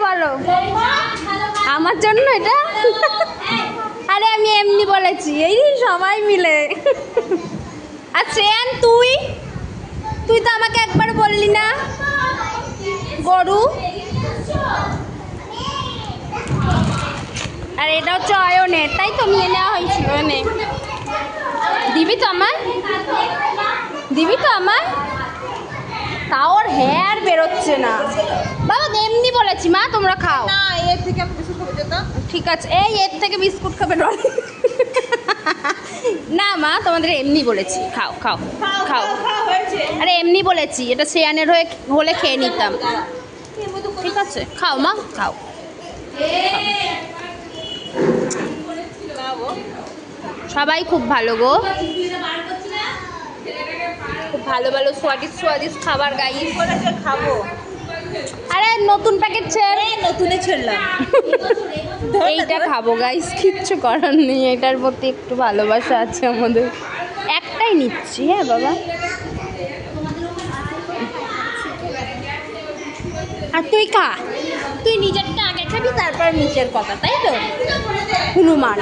বলো আমার জন্য এটা। আরে আমি এমনি বলেছি, এই সবাই মিলে। আর শ্রেয়ান তুই তুই তো আমাকে একবার বললি না গরু। আর এটা হচ্ছে অয়নের, তাই তো নিয়ে নেওয়া হয়েছিল। নে দিবি তো আমায়, দিবি তো আমায়। তাও ওর হেয়ার বেরোচ্ছে না বাবা, এমনি বলেছি মা তোমরা খাও না, এর থেকে আমি বিস্কুট খাবো যেটা। ঠিক আছে, এই এর থেকে বিস্কুট খাবে না মা, তোমাদের এমনি বলেছি খাও খাও খাও। আরে এমনি বলেছি, এটা শ্রেয়ানের হলে খেয়ে নিতাম। ঠিক আছে খাও মা খাও। সবাই খুব ভালো গো, খুব ভালো ভালো স্বাদিষ্ট খাবার গাইস খাবো। আরে নতুন প্যাকেট ছেড়ে নতুনে ছেড়লাম। এইটা খাবো গাইস, কিচ্ছু করার নেই, এটার প্রতি একটু ভালোবাসা আছে আমাদের। একটাই নিচ্ছি হ্যাঁ বাবা। আর তুই খা, তুই নিজেরটা আগে খাবি তারপর নিচের কথা, তাই তো হনুমান।